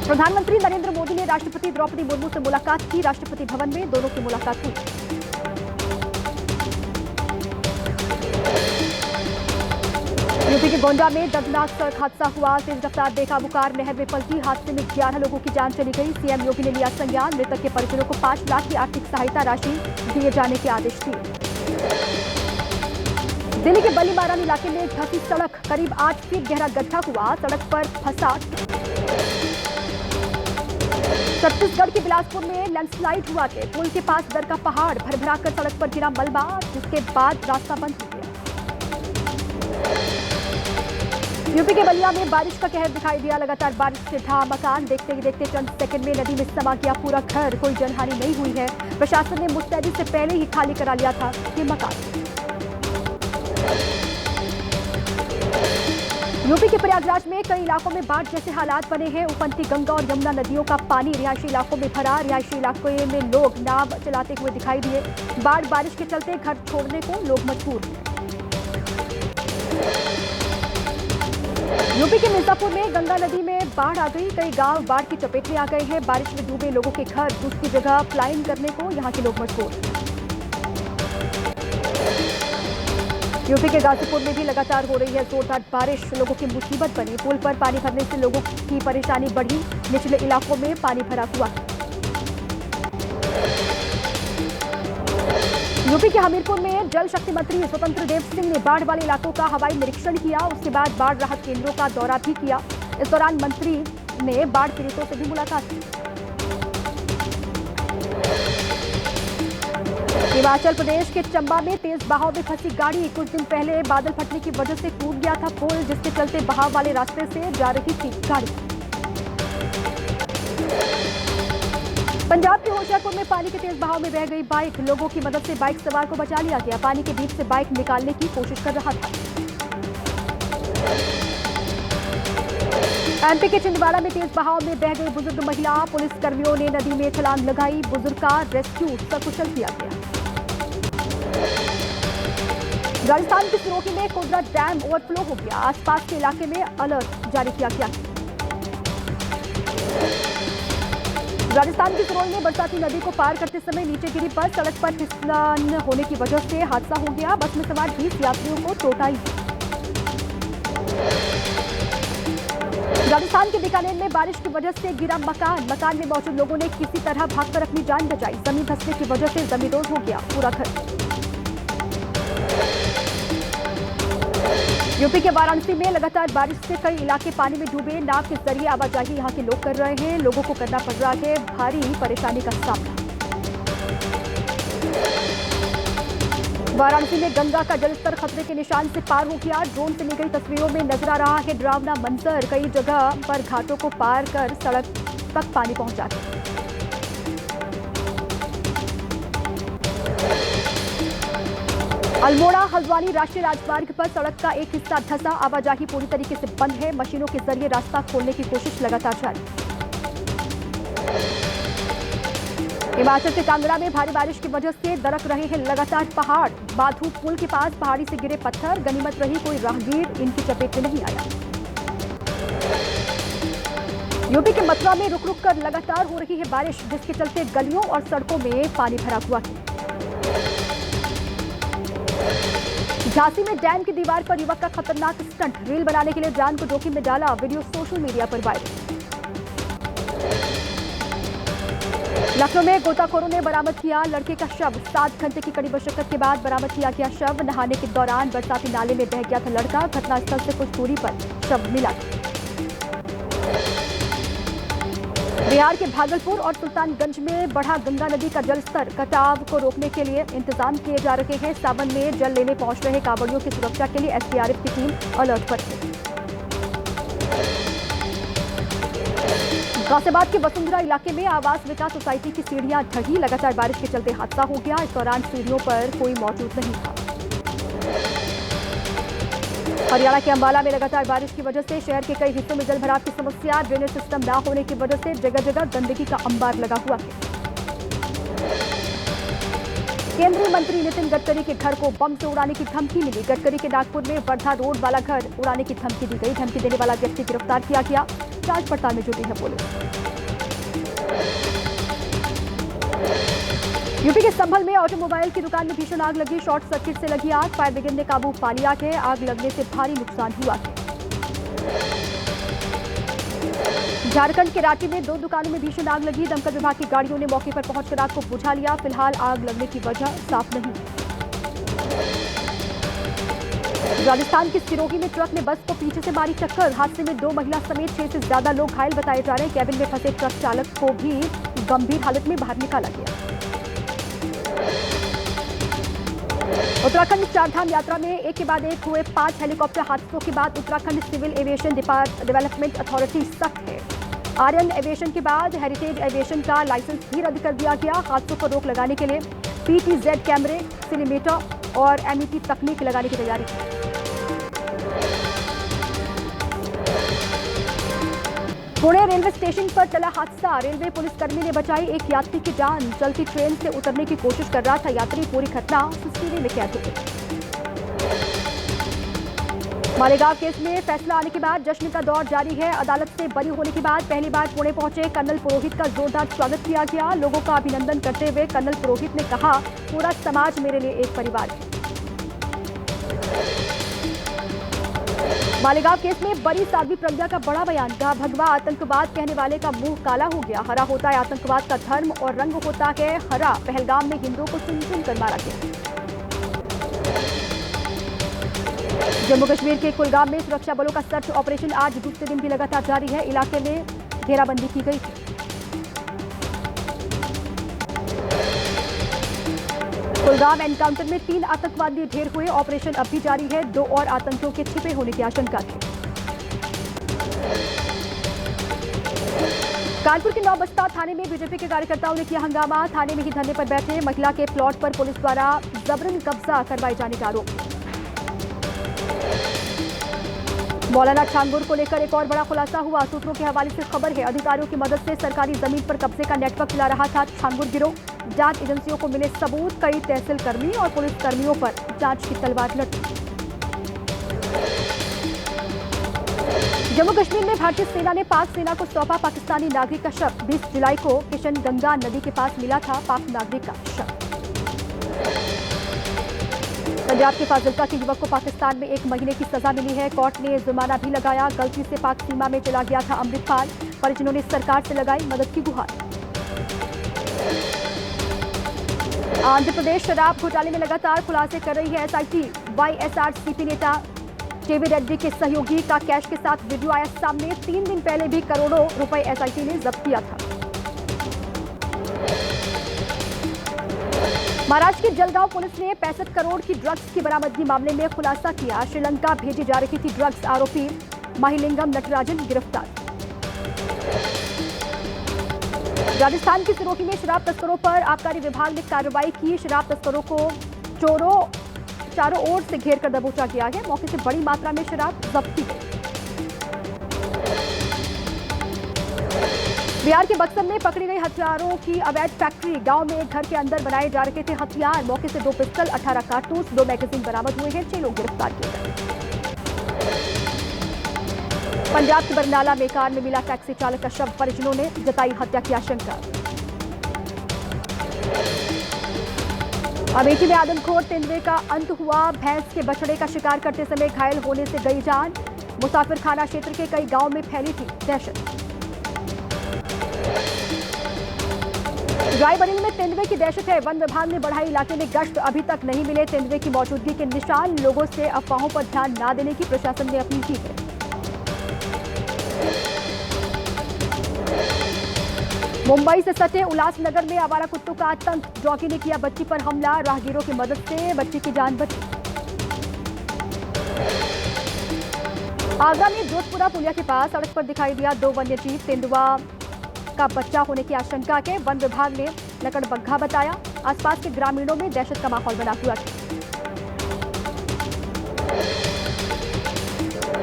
प्रधानमंत्री नरेंद्र मोदी ने राष्ट्रपति द्रौपदी मुर्मू से मुलाकात की। राष्ट्रपति भवन में दोनों की मुलाकात हुई। यूपी के गोंडा में दर्दनाक सड़क हादसा हुआ। तेज रफ्तार बेकाबू कार नहर में पलटी। हादसे में 11 लोगों की जान चली गई। सीएम योगी ने लिया संज्ञान। मृतक के परिजनों को 5 लाख की आर्थिक सहायता राशि दिए जाने के आदेश दिए। दिल्ली के बलीमारान इलाके में धंसी सड़क, करीब 8 फीट गहरा गड्ढा हुआ। सड़क पर फंसा। छत्तीसगढ़ के बिलासपुर में लैंडस्लाइड हुआ है। पुल के पास दर का पहाड़ भरभरा कर सड़क पर गिरा मलबा, जिसके बाद रास्ता बंद हो गया। यूपी के बलिया में बारिश का कहर दिखाई दिया। लगातार बारिश से ढहा मकान। देखते ही देखते चंद सेकंड में नदी में समा गया पूरा घर। कोई जनहानि नहीं हुई है। प्रशासन ने मुस्तैदी से पहले ही खाली करा लिया था ये मकान। यूपी के प्रयागराज में कई इलाकों में बाढ़ जैसे हालात बने हैं। उफनती गंगा और यमुना नदियों का पानी रिहायशी इलाकों में भरा। रिहायशी इलाकों में लोग नाव चलाते हुए दिखाई दिए। बारिश के चलते घर छोड़ने को लोग मजबूर हैं। यूपी के मिर्जापुर में गंगा नदी में बाढ़ आ गई। कई गांव बाढ़ की चपेट में आ गए हैं। बारिश में डूबे लोगों के घर दूसरी जगह पलायन करने को यहां के लोग मजबूर। यूपी के गाजीपुर में भी लगातार हो रही है जोरदार बारिश। लोगों की मुसीबत बनी। पुल पर पानी भरने से लोगों की परेशानी बढ़ी। निचले इलाकों में पानी भरा हुआ। यूपी के हमीरपुर में जल शक्ति मंत्री स्वतंत्र देव सिंह ने बाढ़ वाले इलाकों का हवाई निरीक्षण किया। उसके बाद बाढ़ राहत केंद्रों का दौरा भी किया। इस दौरान मंत्री ने बाढ़ पीड़ितों से भी मुलाकात की। हिमाचल प्रदेश के चंबा में तेज बहाव में फंसी गाड़ी। कुछ दिन पहले बादल फटने की वजह से टूट गया था पुल, जिसके चलते बहाव वाले रास्ते से जा रही थी गाड़ी। पंजाब के होशियारपुर में पानी के तेज बहाव में बह गई बाइक। लोगों की मदद से बाइक सवार को बचा लिया गया। पानी के बीच से बाइक निकालने की कोशिश कर रहा था। एमपी के छिंदवाड़ा में तेज बहाव में बह गई बुजुर्ग महिला। पुलिस कर्मियों ने नदी में छलांग लगाई। बुजुर्ग का रेस्क्यू सकुशल किया गया। राजस्थान की सिरोही में कोदरा डैम ओवरफ्लो हो गया। आसपास के इलाके में अलर्ट जारी किया गया। राजस्थान की सिरोही में बरसाती नदी को पार करते समय नीचे गिरी बस। सड़क पर फिसलन होने की वजह से हादसा हो गया। बस में सवार 20 यात्रियों को चोट आई। राजस्थान के बीकानेर में बारिश की वजह से गिरा मकान में मौजूद लोगों ने किसी तरह भागकर अपनी जान बचाई। जमीन धंसने की वजह से जमींदोज हो गया पूरा घर। यूपी के वाराणसी में लगातार बारिश से कई इलाके पानी में डूबे। नाव के जरिए आवाजाही यहां के लोग कर रहे हैं। लोगों को करना पड़ रहा है भारी परेशानी का सामना। वाराणसी में गंगा का जलस्तर खतरे के निशान से पार हो गया। ड्रोन से ली गई तस्वीरों में नजर आ रहा है डरावना मंजर। कई जगह पर घाटों को पार कर सड़क तक पानी पहुंचा है। अल्मोड़ा हल्द्वानी राष्ट्रीय राजमार्ग पर सड़क का एक हिस्सा धंसा। आवाजाही पूरी तरीके से बंद है। मशीनों के जरिए रास्ता खोलने की कोशिश लगातार जारी। हिमाचल के कांगड़ा में भारी बारिश की वजह से दरक रहे हैं लगातार पहाड़। बाधू पुल के पास पहाड़ी से गिरे पत्थर। गनीमत रही कोई राहगीर इनकी चपेट में नहीं आया। यूपी के मथुरा में रुक रुक कर लगातार हो रही है बारिश, जिसके चलते गलियों और सड़कों में पानी भरा हुआ है। झांसी में डैम की दीवार पर युवक का खतरनाक स्टंट। रील बनाने के लिए जान को जोखिम में डाला। वीडियो सोशल मीडिया पर वायरल। लखनऊ में गोताखोरों ने बरामद किया लड़के का शव। 7 घंटे की कड़ी मशक्कत के बाद बरामद किया गया शव। नहाने के दौरान बरसाती नाले में बह गया था लड़का। घटनास्थल से कुछ दूरी पर शव मिला। बिहार के भागलपुर और सुल्तानगंज में बढ़ा गंगा नदी का जलस्तर। कटाव को रोकने के लिए इंतजाम किए जा रहे हैं। सावन में जल लेने पहुंच रहे कांवड़ियों की सुरक्षा के लिए एसडीआरएफ की टीम अलर्ट पर है। गाजियाबाद के वसुंधरा इलाके में आवास विकास सोसाइटी की सीढ़ियां ढही। लगातार बारिश के चलते हादसा हो गया। इस दौरान सीढ़ियों पर कोई मौजूद नहीं था। हरियाणा के अंबाला में लगातार बारिश की वजह से शहर के कई हिस्सों में जलभराव की समस्या। ड्रेनेज सिस्टम न होने की वजह से जगह जगह गंदगी का अंबार लगा हुआ है। केंद्रीय मंत्री नितिन गडकरी के घर को बम से उड़ाने की धमकी मिली। गडकरी के नागपुर में वर्धा रोड वाला घर उड़ाने की धमकी दी गई। धमकी देने वाला व्यक्ति गिरफ्तार किया गया। जांच पड़ताल में जुटी है पुलिस। यूपी के संभल में ऑटोमोबाइल की दुकान में भीषण आग लगी। शॉर्ट सर्किट से लगी आग, फायर ब्रिगेड ने काबू पा लिया है। आग लगने से भारी नुकसान हुआ है। झारखंड के रांची में 2 दुकानों में भीषण आग लगी। दमकल विभाग की गाड़ियों ने मौके पर पहुंचकर आग को बुझा लिया। फिलहाल आग लगने की वजह साफ नहीं। राजस्थान के सिरोही में ट्रक ने बस को पीछे से मारी टक्कर। हादसे में 2 महिला समेत 6 से ज्यादा लोग घायल बताए जा रहे हैं। कैबिन में फंसे ट्रक चालक को भी गंभीर हालत में बाहर निकाला गया। उत्तराखंड चारधाम यात्रा में एक के बाद एक हुए 5 हेलीकॉप्टर हादसों के बाद Uttarakhand civil aviation development authority सख्त है। आर्यन एविएशन के बाद हेरिटेज एविएशन का लाइसेंस भी रद्द कर दिया गया। हादसों पर रोक लगाने के लिए PTZ कैमरे, सिलीमीटर और MET तकनीक लगाने की तैयारी है। पुणे रेलवे स्टेशन पर चला हादसा। रेलवे पुलिसकर्मी ने बचाई एक यात्री की जान। चलती ट्रेन से उतरने की कोशिश कर रहा था यात्री। पूरी घटना CCTV में कैद हो गई। मालेगांव केस में फैसला आने के बाद जश्न का दौर जारी है। अदालत से बरी होने के बाद पहली बार पुणे पहुंचे कर्नल पुरोहित का जोरदार स्वागत किया गया। लोगों का अभिनंदन करते हुए कर्नल पुरोहित ने कहा, पूरा समाज मेरे लिए एक परिवार है। मालेगांव केस में बड़ी साध्वी प्रज्ञा का बड़ा बयान। कहा, भगवा आतंकवाद कहने वाले का मुंह काला हो गया। हरा होता है आतंकवाद का धर्म और रंग होता है हरा। पहलगाम में हिंदुओं को चुन चुन कर मारा गया। जम्मू कश्मीर के कुलगाम में सुरक्षा बलों का सर्च ऑपरेशन आज दूसरे दिन भी लगातार जारी है। इलाके में घेराबंदी की गई थी। कुलगाम एनकाउंटर में 3 आतंकवादी ढेर हुए। ऑपरेशन अब भी जारी है। 2 और आतंकियों के छिपे होने की आशंका थी। कानपुर के नौबस्ता थाने में बीजेपी के कार्यकर्ताओं ने किया हंगामा। थाने में ही धरने पर बैठे महिला के प्लॉट पर पुलिस द्वारा जबरन कब्जा करवाए जाने का आरोप। मौलाना छांगुर को लेकर एक और बड़ा खुलासा हुआ। सूत्रों के हवाले से खबर है, अधिकारियों की मदद से सरकारी जमीन पर कब्जे का नेटवर्क चला रहा था छांगुर गिरोह। जांच एजेंसियों को मिले सबूत। कई तहसील कर्मी और पुलिस कर्मियों पर जांच की तलवार लटकी। जम्मू कश्मीर में भारतीय सेना ने पाक सेना को सौंपा पाकिस्तानी नागरिक का शव। 20 जुलाई को किशन गंगा नदी के पास मिला था पाक नागरिक का शव। पंजाब के फाजिल्का के युवक को पाकिस्तान में 1 महीने की सजा मिली है। कोर्ट ने जुर्माना भी लगाया। गलती से पाक सीमा में चला गया था अमृतपाल। परिजनों ने सरकार से लगाई मदद की गुहार। आंध्र प्रदेश शराब घोटाले में लगातार खुलासे कर रही है SIT। YSRCP नेता केवी रेड्डी के सहयोगी का कैश के साथ वीडियो आया सामने। 3 दिन पहले भी करोड़ों रुपए SIT ने जब्त किया था। महाराष्ट्र की जलगांव पुलिस ने 65 करोड़ की ड्रग्स की बरामदगी मामले में खुलासा किया। श्रीलंका भेजी जा रही थी ड्रग्स। आरोपी महिलिंगम नटराजन गिरफ्तार। राजस्थान की सिरोही में शराब तस्करों पर आबकारी विभाग ने कार्रवाई की। शराब तस्करों को चोरों चारों ओर से घेर कर दबोचा गया है। मौके से बड़ी मात्रा में शराब जब्त की गई। बिहार के बक्सर में पकड़ी गई हथियारों की अवैध फैक्ट्री। गांव में एक घर के अंदर बनाए जा रहे थे हथियार। मौके से 2 पिस्टल, 18 कारतूस, 2 मैगजीन बरामद हुए हैं। 6 लोग गिरफ्तार किए गए। पंजाब के बरनाला में कार में मिला टैक्सी चालक का शव। परिजनों ने जताई हत्या की आशंका। अमेठी में आदमखोर तेंदुए का अंत हुआ। भैंस के बछड़े का शिकार करते समय घायल होने से गई जान। मुसाफिर खाना क्षेत्र के कई गांव में फैली थी दहशत। रायबरेली में तेंदुए की दहशत है। वन विभाग ने बढ़ाई इलाके में गश्त। अभी तक नहीं मिले तेंदुए की मौजूदगी के निशान। लोगों से अफवाहों पर ध्यान न देने की प्रशासन ने अपील की है। मुंबई से सटे उल्लासनगर में आवारा कुत्तों का आतंक। जॉकी ने किया बच्ची पर हमला। राहगीरों की मदद से बच्ची की जान बची। आगरा में जोधपुरा पुलिया के पास सड़क पर दिखाई दिया 2 वन्यजीव। तेंदुआ का बच्चा होने की आशंका के वन विभाग ने लकड़बग्घा बताया। आसपास के ग्रामीणों में दहशत का माहौल बना हुआ था।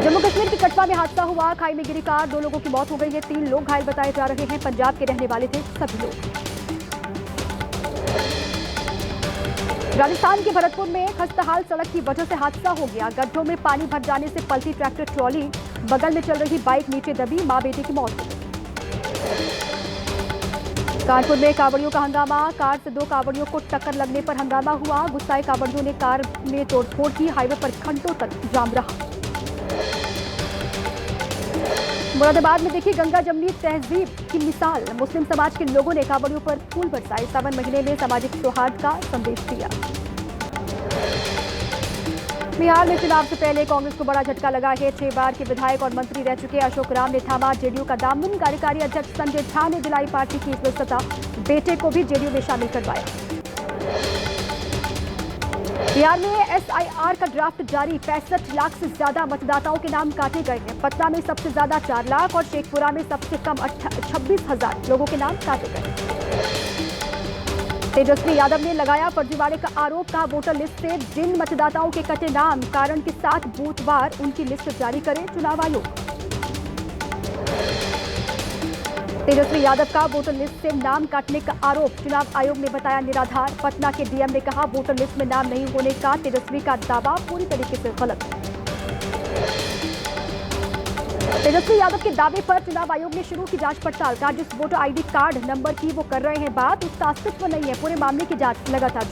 जम्मू कश्मीर के कटवा में हादसा हुआ। खाई में गिरी कार। 2 लोगों की मौत हो गई है। 3 लोग घायल बताए जा रहे हैं। पंजाब के रहने वाले थे सभी लोग। राजस्थान के भरतपुर में खस्ताहाल सड़क की वजह से हादसा हो गया। गड्ढों में पानी भर जाने से पलटी ट्रैक्टर ट्रॉली, बगल में चल रही बाइक नीचे दबी, मां बेटे की मौत हो गई। कानपुर में कांवड़ियों का हंगामा, कार से 2 कांवड़ियों को टक्कर लगने पर हंगामा हुआ। गुस्साए कांवड़ियों ने कार में तोड़फोड़ की, हाईवे पर घंटों तक जाम रहा। मुरादाबाद में देखी गंगा जमनी तहजीब की मिसाल, मुस्लिम समाज के लोगों ने कांवड़ियों पर फूल बरसाए, सावन महीने में सामाजिक सौहार्द का संदेश दिया। बिहार में चुनाव से पहले कांग्रेस को बड़ा झटका लगा है। 6 बार के विधायक और मंत्री रह चुके अशोक राम ने थामा जेडीयू का दामन। कार्यकारी अध्यक्ष संजय झा ने दिलाई पार्टी की सदस्यता, बेटे को भी जेडीयू में शामिल करवाया। बिहार में एसआईआर का ड्राफ्ट जारी, 65 लाख से ज्यादा मतदाताओं के नाम काटे गए हैं। पटना में सबसे ज्यादा 4 लाख और शेखपुरा में सबसे कम 26,000 लोगों के नाम काटे गए। तेजस्वी यादव ने लगाया फर्जीवाड़े का आरोप, कहा वोटर लिस्ट से जिन मतदाताओं के कटे नाम, कारण के साथ बूथवार उनकी लिस्ट जारी करे चुनाव आयोग। तेजस्वी यादव का वोटर लिस्ट से नाम काटने का आरोप चुनाव आयोग ने बताया निराधार। पटना के डीएम ने कहा वोटर लिस्ट में नाम नहीं होने का तेजस्वी का दावा पूरी तरीके से गलत है। तेजस्वी यादव के दावे पर चुनाव आयोग ने शुरू की जांच पड़ताल, कहा जिस वोटर आईडी कार्ड नंबर की वो कर रहे हैं बात, उसका अस्तित्व नहीं है। पूरे मामले की जांच लगातार